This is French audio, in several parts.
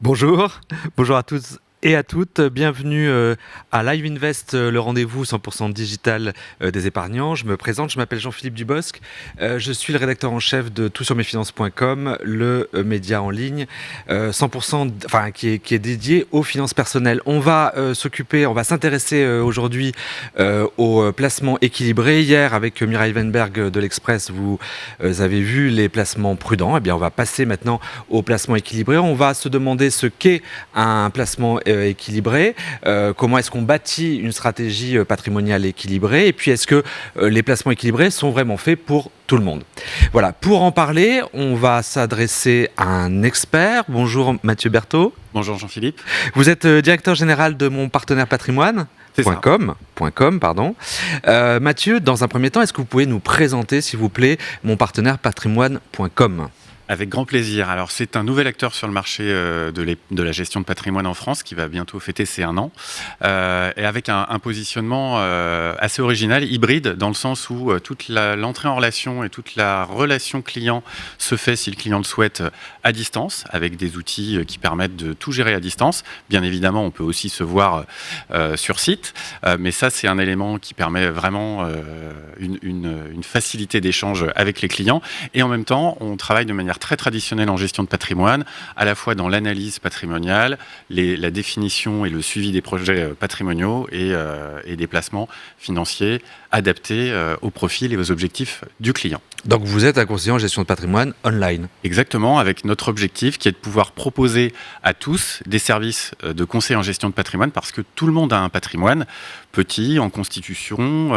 Bonjour, bonjour à tous et à toutes. Bienvenue à Live Invest, le rendez-vous 100% digital des épargnants. Je me présente, je m'appelle Jean-Philippe Dubosc. Je suis le rédacteur en chef de toutsurmesfinances.com, le média en ligne 100%, qui est dédié aux finances personnelles. On va s'intéresser aujourd'hui aux placements équilibrés. Hier, avec Mireille Weinberg de l'Express, vous avez vu les placements prudents. Eh bien, on va passer maintenant aux placements équilibrés. On va se demander ce qu'est un placement équilibré, comment est-ce qu'on bâtit une stratégie patrimoniale équilibrée, et puis est-ce que les placements équilibrés sont vraiment faits pour tout le monde. Voilà, pour en parler, on va s'adresser à un expert. Bonjour Mathieu Berthaud. Bonjour Jean-Philippe. Vous êtes directeur général de Mon Partenaire Patrimoine. .com, pardon. Mathieu, dans un premier temps, est-ce que vous pouvez nous présenter, s'il vous plaît, Mon Partenaire Patrimoine.com ? Avec grand plaisir. Alors, c'est un nouvel acteur sur le marché de la gestion de patrimoine en France qui va bientôt fêter ses 1 an. Et avec un positionnement assez original, hybride, dans le sens où toute l'entrée en relation et toute la relation client se fait, si le client le souhaite, à distance, avec des outils qui permettent de tout gérer à distance. Bien évidemment, on peut aussi se voir sur site, mais ça, c'est un élément qui permet vraiment une facilité d'échange avec les clients. Et en même temps, on travaille de manière très traditionnelle en gestion de patrimoine, à la fois dans l'analyse patrimoniale, la définition et le suivi des projets patrimoniaux et des placements financiers adaptés au profil et aux objectifs du client. Donc vous êtes un conseiller en gestion de patrimoine online. Exactement, avec notre objectif qui est de pouvoir proposer à tous des services de conseil en gestion de patrimoine, parce que tout le monde a un patrimoine petit, en constitution,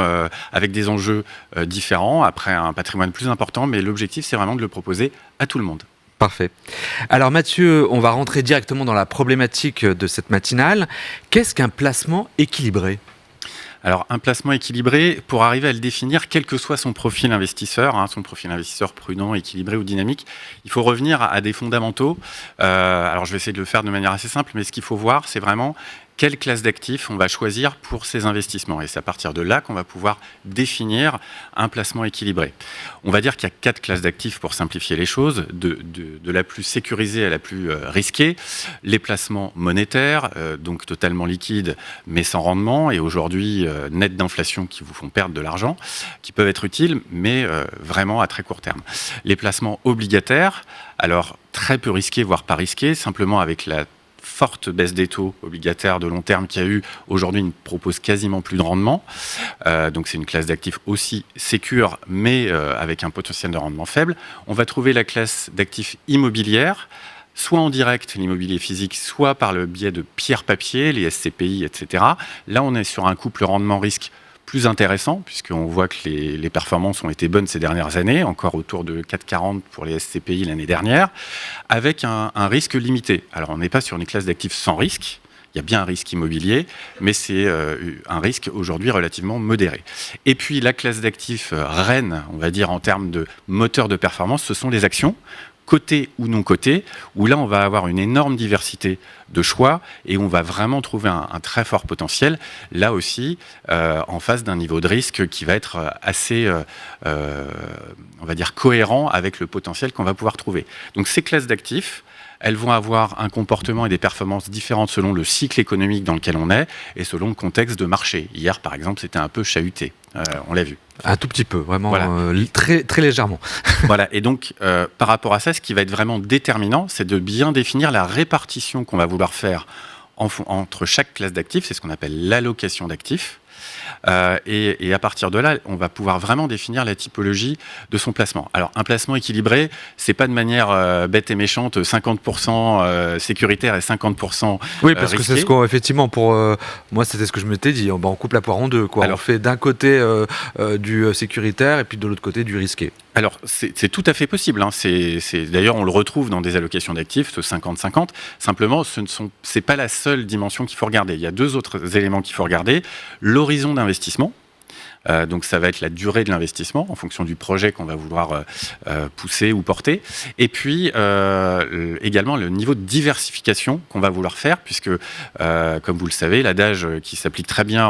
avec des enjeux différents, après un patrimoine plus important, mais l'objectif c'est vraiment de le proposer à tout le monde. Parfait. Alors Mathieu, on va rentrer directement dans la problématique de cette matinale. Qu'est-ce qu'un placement équilibré ? Alors, un placement équilibré, pour arriver à le définir, quel que soit son profil investisseur, son profil investisseur prudent, équilibré ou dynamique, il faut revenir à des fondamentaux. Alors, je vais essayer de le faire de manière assez simple, mais ce qu'il faut voir, c'est vraiment quelle classe d'actifs on va choisir pour ces investissements. Et c'est à partir de là qu'on va pouvoir définir un placement équilibré. On va dire qu'il y a 4 classes d'actifs pour simplifier les choses, de la plus sécurisée à la plus risquée. Les placements monétaires, donc totalement liquides, mais sans rendement, et aujourd'hui net d'inflation qui vous font perdre de l'argent, qui peuvent être utiles, mais vraiment à très court terme. Les placements obligataires, alors très peu risqués, voire pas risqués, simplement avec la forte baisse des taux obligataires de long terme qu'il y a eu, aujourd'hui ne propose quasiment plus de rendement. Donc c'est une classe d'actifs aussi sécure, mais avec un potentiel de rendement faible. On va trouver la classe d'actifs immobilières, soit en direct, l'immobilier physique, soit par le biais de pierres papier, les SCPI, etc. Là, on est sur un couple rendement-risque plus intéressant, puisqu'on voit que les performances ont été bonnes ces dernières années, encore autour de 4,40 pour les SCPI l'année dernière, avec un risque limité. Alors, on n'est pas sur une classe d'actifs sans risque, il y a bien un risque immobilier, mais c'est un risque aujourd'hui relativement modéré. Et puis, la classe d'actifs reine, on va dire en termes de moteur de performance, ce sont les actions, cotées ou non cotées, où là, on va avoir une énorme diversité de choix et on va vraiment trouver un très fort potentiel, là aussi, en face d'un niveau de risque qui va être assez, on va dire, cohérent avec le potentiel qu'on va pouvoir trouver. Donc, ces classes d'actifs, elles vont avoir un comportement et des performances différentes selon le cycle économique dans lequel on est et selon le contexte de marché. Hier, par exemple, c'était un peu chahuté. On l'a vu. Un tout petit peu, vraiment, voilà. Très, très légèrement. Voilà, et donc, par rapport à ça, ce qui va être vraiment déterminant, c'est de bien définir la répartition qu'on va vouloir faire entre chaque classe d'actifs. C'est ce qu'on appelle l'allocation d'actifs. Et à partir de là, on va pouvoir vraiment définir la typologie de son placement. Alors, un placement équilibré, c'est pas de manière bête et méchante, 50% sécuritaire et 50% oui, parce risqué. Que c'est ce qu'on, effectivement, pour moi, c'était ce que je m'étais dit. On coupe la poire en deux, quoi. Alors, on fait d'un côté du sécuritaire et puis de l'autre côté du risqué. Alors, c'est tout à fait possible. D'ailleurs, on le retrouve dans des allocations d'actifs, ce 50-50. Simplement, c'est pas la seule dimension qu'il faut regarder. Il y a 2 autres éléments qu'il faut regarder. L'horizon d'investissement. Donc, ça va être la durée de l'investissement en fonction du projet qu'on va vouloir pousser ou porter. Et puis, également, le niveau de diversification qu'on va vouloir faire, puisque, comme vous le savez, l'adage qui s'applique très bien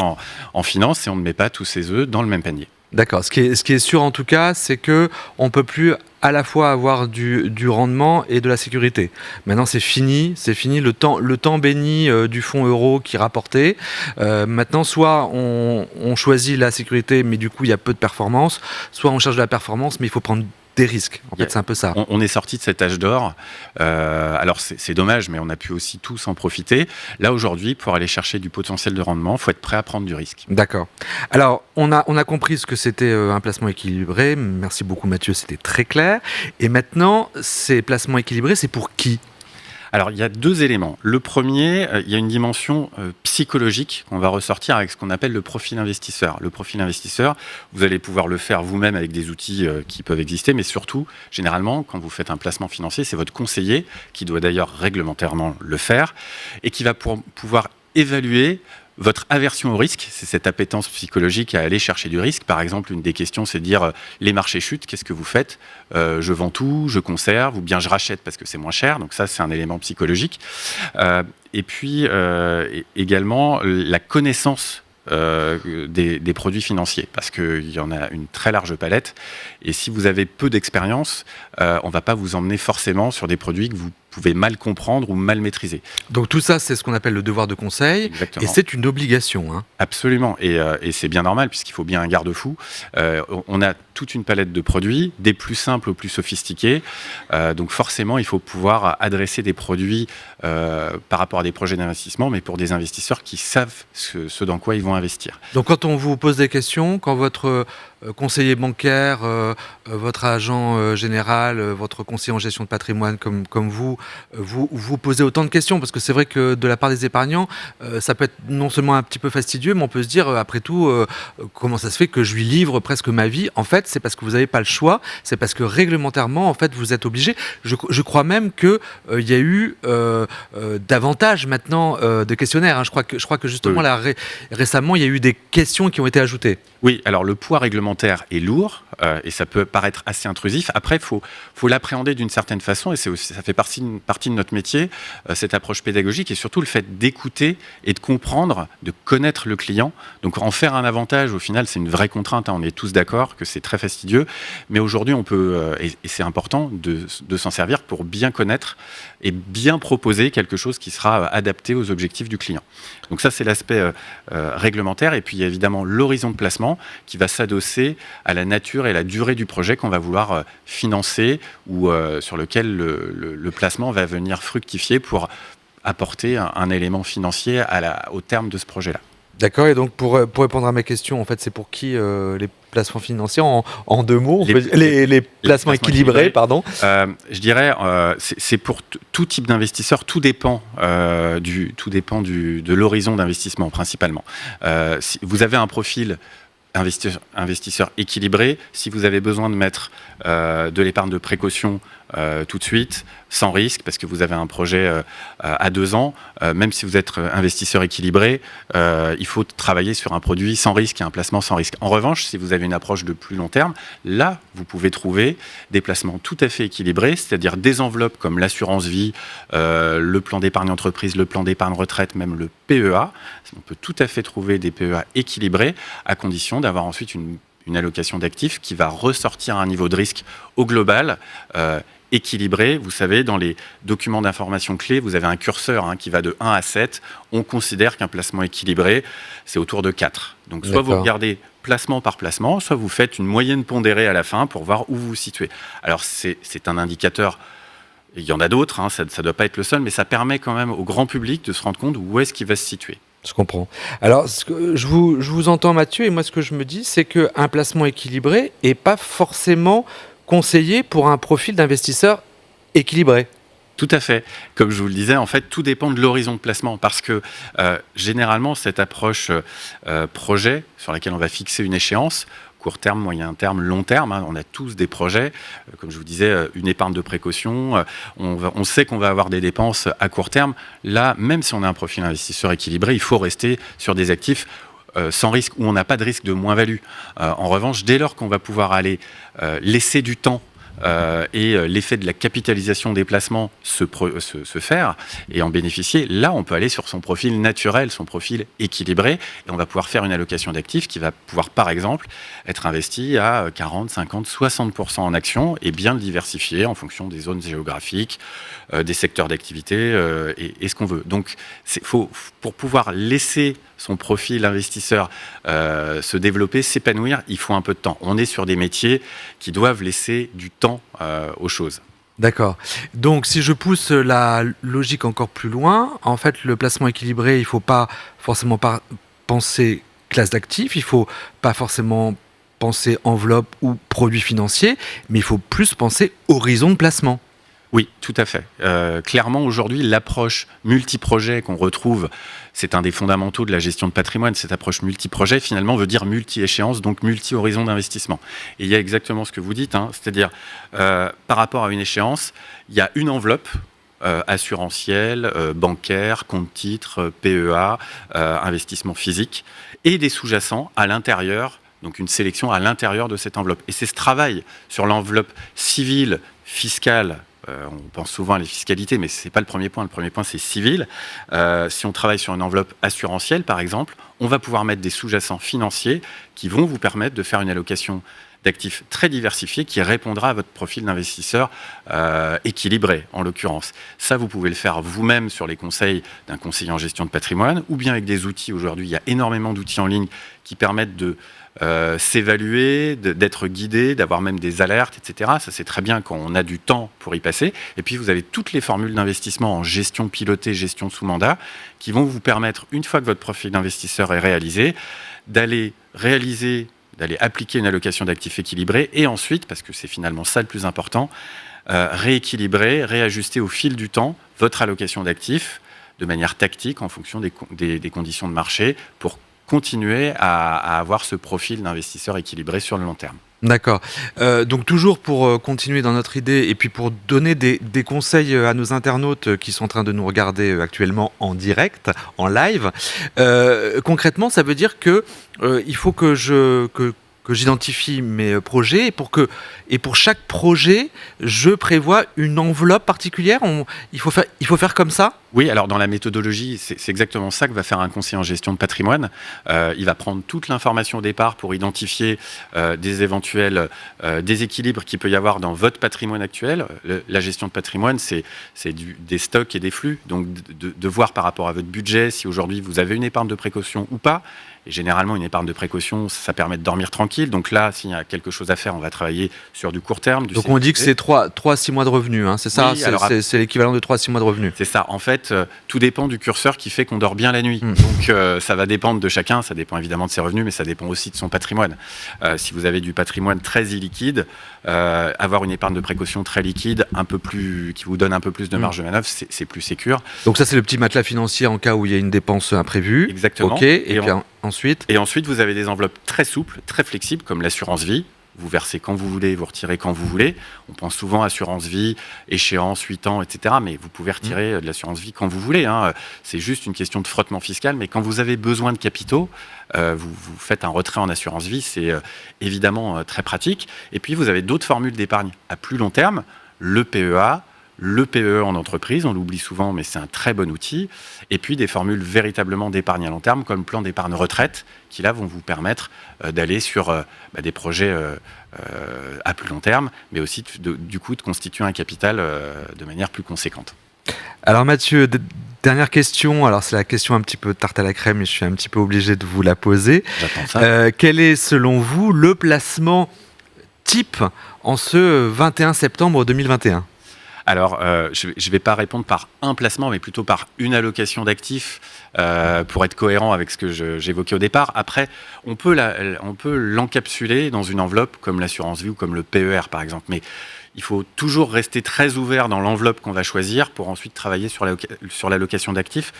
en finance, c'est on ne met pas tous ses œufs dans le même panier. D'accord. Ce qui est sûr en tout cas, c'est qu'on ne peut plus à la fois avoir du rendement et de la sécurité. Maintenant, c'est fini le temps béni du fonds euro qui rapportait. Maintenant, soit on choisit la sécurité, mais du coup, il y a peu de performance, soit on cherche de la performance, mais il faut prendre des risques. En fait, c'est un peu ça. On est sorti de cet âge d'or. Alors, c'est dommage, mais on a pu aussi tous en profiter. Là, aujourd'hui, pour aller chercher du potentiel de rendement, il faut être prêt à prendre du risque. D'accord. Alors, on a compris ce que c'était un placement équilibré. Merci beaucoup, Mathieu, c'était très clair. Et maintenant, ces placements équilibrés, c'est pour qui ? Alors, il y a deux éléments. Le premier, il y a une dimension psychologique qu'on va ressortir avec ce qu'on appelle le profil investisseur. Le profil investisseur, vous allez pouvoir le faire vous-même avec des outils qui peuvent exister, mais surtout, généralement, quand vous faites un placement financier, c'est votre conseiller, qui doit d'ailleurs réglementairement le faire, et qui va pouvoir évaluer votre aversion au risque. C'est cette appétence psychologique à aller chercher du risque. Par exemple, une des questions, c'est de dire les marchés chutent, qu'est-ce que vous faites ? Je vends tout, je conserve, ou bien je rachète parce que c'est moins cher. Donc ça, c'est un élément psychologique. Et puis, également, la connaissance des produits financiers, parce qu'il y en a une très large palette. Et si vous avez peu d'expérience, on ne va pas vous emmener forcément sur des produits que vous pouvez mal comprendre ou mal maîtriser. Donc tout ça, c'est ce qu'on appelle le devoir de conseil. Exactement. Et c'est une obligation. Hein. Absolument. Et c'est bien normal, puisqu'il faut bien un garde-fou. On a toute une palette de produits, des plus simples aux plus sophistiqués. Donc forcément, il faut pouvoir adresser des produits par rapport à des projets d'investissement, mais pour des investisseurs qui savent ce dans quoi ils vont investir. Donc quand on vous pose des questions, quand votre conseiller bancaire, votre agent général, votre conseiller en gestion de patrimoine comme vous posez autant de questions, parce que c'est vrai que de la part des épargnants, ça peut être non seulement un petit peu fastidieux, mais on peut se dire, après tout, comment ça se fait que je lui livre presque ma vie ? En fait, c'est parce que vous n'avez pas le choix, c'est parce que réglementairement, en fait, vous êtes obligé. Je crois même qu'il y a eu davantage maintenant de questionnaires. Hein. Je crois que justement, Oui. là, récemment, il y a eu des questions qui ont été ajoutées. Oui, alors le poids réglementaire est lourd et ça peut paraître assez intrusif. Après, il faut l'appréhender d'une certaine façon et ça fait partie de notre métier, cette approche pédagogique et surtout le fait d'écouter et de comprendre, de connaître le client. Donc en faire un avantage, au final, c'est une vraie contrainte. Hein. On est tous d'accord que c'est très fastidieux, mais aujourd'hui, on peut, et c'est important de s'en servir pour bien connaître et bien proposer quelque chose qui sera adapté aux objectifs du client. Donc ça, c'est l'aspect réglementaire. Et puis, il y a évidemment l'horizon de placement qui va s'adosser à la nature et la durée du projet qu'on va vouloir financer ou sur lequel le placement va venir fructifier pour apporter un élément financier au terme de ce projet-là. D'accord, et donc pour répondre à ma question, en fait, c'est pour qui les placements financiers en deux mots, les placements équilibrés, pardon. Je dirais, c'est pour tout type d'investisseur. Tout dépend de l'horizon d'investissement principalement. Si vous avez un profil investisseur équilibré, si vous avez besoin de mettre de l'épargne de précaution tout de suite, sans risque, parce que vous avez un projet à 2 ans, même si vous êtes investisseur équilibré, il faut travailler sur un produit sans risque et un placement sans risque. En revanche, si vous avez une approche de plus long terme, là, vous pouvez trouver des placements tout à fait équilibrés, c'est-à-dire des enveloppes comme l'assurance vie, le plan d'épargne entreprise, le plan d'épargne retraite, même le PEA. On peut tout à fait trouver des PEA équilibrés à condition d'avoir ensuite une allocation d'actifs qui va ressortir un niveau de risque au global équilibré. Vous savez, dans les documents d'information clés, vous avez un curseur qui va de 1 à 7. On considère qu'un placement équilibré, c'est autour de 4. Donc, soit vous regardez placement par placement, soit vous faites une moyenne pondérée à la fin pour voir où vous vous situez. Alors, c'est un indicateur. Il y en a d'autres, ça ne doit pas être le seul, mais ça permet quand même au grand public de se rendre compte où est-ce qu'il va se situer. Je comprends. Alors, je vous entends, Mathieu, et moi, ce que je me dis, c'est qu'un placement équilibré n'est pas forcément conseillé pour un profil d'investisseur équilibré. Tout à fait. Comme je vous le disais, en fait, tout dépend de l'horizon de placement parce que généralement, cette approche projet sur laquelle on va fixer une échéance, court terme, moyen terme, long terme, on a tous des projets, comme je vous disais, une épargne de précaution, on sait qu'on va avoir des dépenses à court terme. Là, même si on a un profil investisseur équilibré, il faut rester sur des actifs sans risque, où on n'a pas de risque de moins-value. En revanche, dès lors qu'on va pouvoir aller laisser du temps et l'effet de la capitalisation des placements se faire et en bénéficier, là, on peut aller sur son profil naturel, son profil équilibré, et on va pouvoir faire une allocation d'actifs qui va pouvoir, par exemple, être investie à 40, 50, 60% en actions et bien le diversifier en fonction des zones géographiques, des secteurs d'activité et ce qu'on veut. Donc, pour pouvoir laisser son profil investisseur se développer, s'épanouir, il faut un peu de temps. On est sur des métiers qui doivent laisser du temps aux choses. D'accord. Donc, si je pousse la logique encore plus loin, en fait, le placement équilibré, il ne faut pas forcément penser classe d'actifs, il ne faut pas forcément penser enveloppe ou produit financier, mais il faut plus penser horizon de placement. Oui, tout à fait. Clairement, aujourd'hui, l'approche multi-projet qu'on retrouve, c'est un des fondamentaux de la gestion de patrimoine. Cette approche multi-projet, finalement, veut dire multi-échéance, donc multi-horizon d'investissement. Et il y a exactement ce que vous dites, c'est-à-dire, par rapport à une échéance, il y a une enveloppe assurantielle, bancaire, compte titre, PEA, investissement physique, et des sous-jacents à l'intérieur, donc une sélection à l'intérieur de cette enveloppe. Et c'est ce travail sur l'enveloppe civile, fiscale. On pense souvent à la fiscalité, mais ce n'est pas le premier point. Le premier point, c'est civil. Si on travaille sur une enveloppe assurantielle, par exemple, on va pouvoir mettre des sous-jacents financiers qui vont vous permettre de faire une allocation d'actifs très diversifiée qui répondra à votre profil d'investisseur équilibré, en l'occurrence. Ça, vous pouvez le faire vous-même sur les conseils d'un conseiller en gestion de patrimoine ou bien avec des outils. Aujourd'hui, il y a énormément d'outils en ligne qui permettent de s'évaluer, d'être guidé, d'avoir même des alertes, etc. Ça, c'est très bien quand on a du temps pour y passer. Et puis, vous avez toutes les formules d'investissement en gestion pilotée, gestion sous mandat, qui vont vous permettre, une fois que votre profil d'investisseur est réalisé, d'aller appliquer une allocation d'actifs équilibrée et ensuite, parce que c'est finalement ça le plus important, rééquilibrer, réajuster au fil du temps votre allocation d'actifs de manière tactique en fonction des conditions de marché pour continuer à avoir ce profil d'investisseur équilibré sur le long terme. D'accord. Donc toujours pour continuer dans notre idée et puis pour donner des conseils à nos internautes qui sont en train de nous regarder actuellement en direct, en live, concrètement, ça veut dire que il faut que j'identifie mes projets et pour chaque projet, je prévois une enveloppe particulière. Il faut faire comme ça ? Oui, alors dans la méthodologie, c'est exactement ça que va faire un conseiller en gestion de patrimoine. Il va prendre toute l'information au départ pour identifier des éventuels déséquilibres qu'il peut y avoir dans votre patrimoine actuel. La gestion de patrimoine, c'est des stocks et des flux. Donc de voir par rapport à votre budget si aujourd'hui vous avez une épargne de précaution ou pas. Et généralement, une épargne de précaution, ça permet de dormir tranquille. Donc là, s'il y a quelque chose à faire, on va travailler sur du court terme. Donc on dit que c'est 3-6 mois de revenus, hein, c'est ça ? Oui, c'est l'équivalent de 3-6 mois de revenus. C'est ça. En fait, tout dépend du curseur qui fait qu'on dort bien la nuit. Donc ça va dépendre de chacun. Ça dépend évidemment de ses revenus, mais ça dépend aussi de son patrimoine. Si vous avez du patrimoine très illiquide, avoir une épargne de précaution très liquide, qui vous donne un peu plus de marge de manœuvre, c'est plus sécure. Donc ça, c'est le petit matelas financier en cas où il y a une dépense imprévue. Exactement. Ok. Et puis ensuite. Et ensuite, vous avez des enveloppes très souples, très flexibles, comme l'assurance vie. Vous versez quand vous voulez, vous retirez quand vous voulez. On pense souvent assurance vie, échéance, 8 ans, etc. Mais vous pouvez retirer de l'assurance vie quand vous voulez. C'est juste une question de frottement fiscal. Mais quand vous avez besoin de capitaux, vous faites un retrait en assurance vie. C'est évidemment très pratique. Et puis, vous avez d'autres formules d'épargne à plus long terme. Le PEA, le PEE en entreprise, on l'oublie souvent, mais c'est un très bon outil. Et puis des formules véritablement d'épargne à long terme, comme le plan d'épargne retraite, qui là vont vous permettre d'aller sur des projets à plus long terme, mais aussi du coup de constituer un capital de manière plus conséquente. Alors Mathieu, dernière question. Alors c'est la question un petit peu tarte à la crème, mais je suis un petit peu obligé de vous la poser. J'attends ça. Quel est selon vous le placement type en ce 21 septembre 2021 ? Alors, je ne vais pas répondre par un placement, mais plutôt par une allocation d'actifs pour être cohérent avec ce que j'évoquais au départ. Après, on peut l'encapsuler dans une enveloppe comme l'assurance vie ou comme le PER, par exemple. Mais il faut toujours rester très ouvert dans l'enveloppe qu'on va choisir pour ensuite travailler sur l'allocation d'actifs.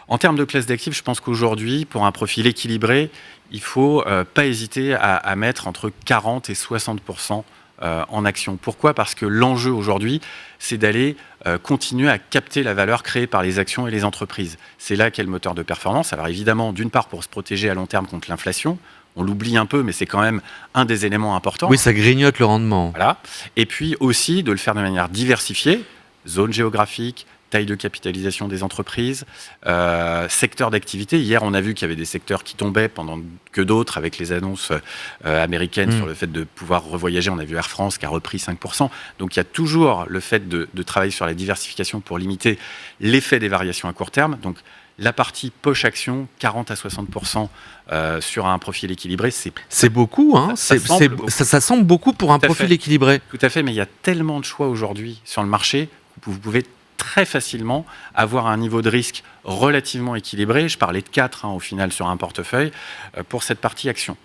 En termes de classe d'actifs, je pense qu'aujourd'hui, pour un profil équilibré, il ne faut pas hésiter à mettre entre 40 et 60% en action. Pourquoi ? Parce que l'enjeu aujourd'hui, c'est d'aller continuer à capter la valeur créée par les actions et les entreprises. C'est là qu'est le moteur de performance. Alors évidemment, d'une part pour se protéger à long terme contre l'inflation, On l'oublie un peu, mais c'est quand même un des éléments importants. Oui, ça grignote le rendement. Voilà. Et puis aussi de le faire de manière diversifiée, zone géographique, taille de capitalisation des entreprises, secteur d'activité. Hier, on a vu qu'il y avait des secteurs qui tombaient pendant que d'autres, avec les annonces américaines sur le fait de pouvoir revoyager. On a vu Air France qui a repris 5%. Donc il y a toujours le fait de travailler sur la diversification pour limiter l'effet des variations à court terme. Donc la partie poche action, 40 à 60% sur un profil équilibré, c'est beaucoup, hein. Ça semble beaucoup pour un profil équilibré. Tout à fait, mais il y a tellement de choix aujourd'hui sur le marché, vous pouvez très facilement avoir un niveau de risque relativement équilibré. Je parlais de 4 au final sur un portefeuille pour cette partie action.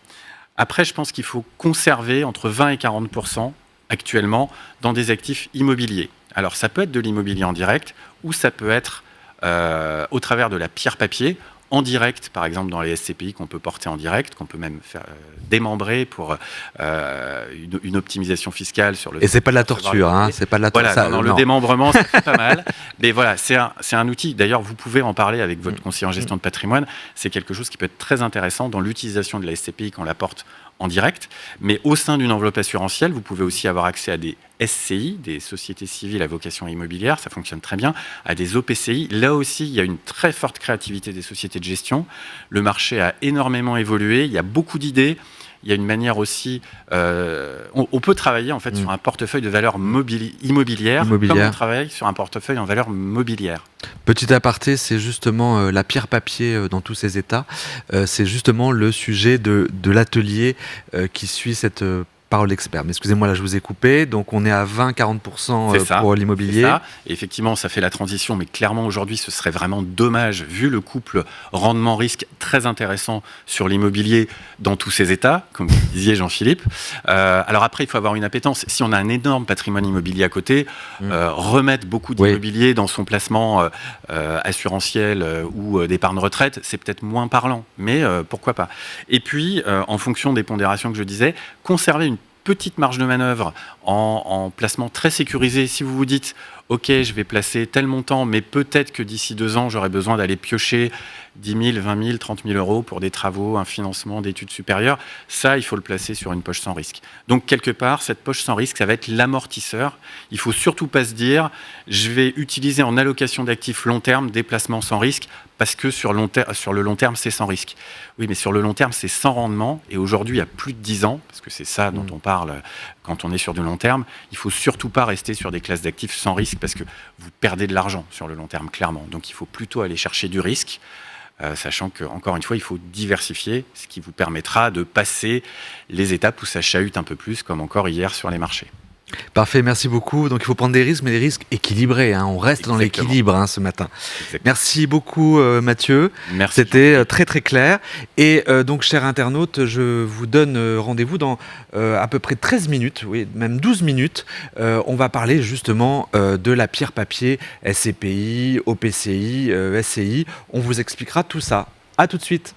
Après, je pense qu'il faut conserver entre 20 et 40% actuellement dans des actifs immobiliers. Alors ça peut être de l'immobilier en direct ou ça peut être au travers de la pierre papier, en direct, par exemple dans les SCPI qu'on peut porter en direct, qu'on peut même faire démembrer pour une optimisation fiscale sur le. Et c'est pas de la torture, hein, c'est pas de la torture. Voilà, non. Le démembrement, ça fait pas mal. Mais voilà, c'est un outil. D'ailleurs, vous pouvez en parler avec votre conseiller en gestion de patrimoine. C'est quelque chose qui peut être très intéressant dans l'utilisation de la SCPI quand on la porte en direct. Mais au sein d'une enveloppe assurantielle, vous pouvez aussi avoir accès à des SCI, des sociétés civiles à vocation immobilière, ça fonctionne très bien, à des OPCI. Là aussi, il y a une très forte créativité des sociétés de gestion. Le marché a énormément évolué, il y a beaucoup d'idées. Il y a une manière aussi... on peut travailler en fait sur un portefeuille de valeur immobilière comme on travaille sur un portefeuille en valeur mobilière. Petit aparté, c'est justement la pierre papier dans tous ces états. C'est justement le sujet de l'atelier qui suit cette parole d'expert. Mais excusez-moi, là je vous ai coupé. Donc on est à 20-40% pour l'immobilier. C'est ça. Et effectivement, ça fait la transition. Mais clairement, aujourd'hui, ce serait vraiment dommage, vu le couple rendement-risque très intéressant sur l'immobilier dans tous ces états, comme vous disiez, Jean-Philippe. Alors après, il faut avoir une appétence. Si on a un énorme patrimoine immobilier à côté, remettre beaucoup d'immobilier dans son placement assurantiel ou d'épargne retraite, c'est peut-être moins parlant. Mais pourquoi pas. Et puis, en fonction des pondérations que je disais, conserver une petite marge de manœuvre en placement très sécurisé. Si vous vous dites, OK, je vais placer tel montant, mais peut-être que d'ici 2 ans, j'aurai besoin d'aller piocher 10 000, 20 000, 30 000 euros pour des travaux, un financement d'études supérieures. Ça, il faut le placer sur une poche sans risque. Donc, quelque part, cette poche sans risque, ça va être l'amortisseur. Il ne faut surtout pas se dire, je vais utiliser en allocation d'actifs long terme des placements sans risque, parce que sur le long terme, c'est sans risque. Oui, mais sur le long terme, c'est sans rendement. Et aujourd'hui, il y a plus de 10 ans, parce que c'est ça dont on parle quand on est sur du long terme, il ne faut surtout pas rester sur des classes d'actifs sans risque, parce que vous perdez de l'argent sur le long terme, clairement. Donc, il faut plutôt aller chercher du risque. Sachant qu'encore une fois, il faut diversifier, ce qui vous permettra de passer les étapes où ça chahute un peu plus, comme encore hier sur les marchés. Parfait, merci beaucoup. Donc il faut prendre des risques, mais des risques équilibrés. On reste dans l'équilibre ce matin. Exactement. Merci beaucoup Mathieu. Merci. C'était très très clair. Et donc chers internautes, je vous donne rendez-vous dans à peu près 13 minutes, oui, même 12 minutes. On va parler justement de la pierre papier, SCPI, OPCI, SCI. On vous expliquera tout ça. À tout de suite.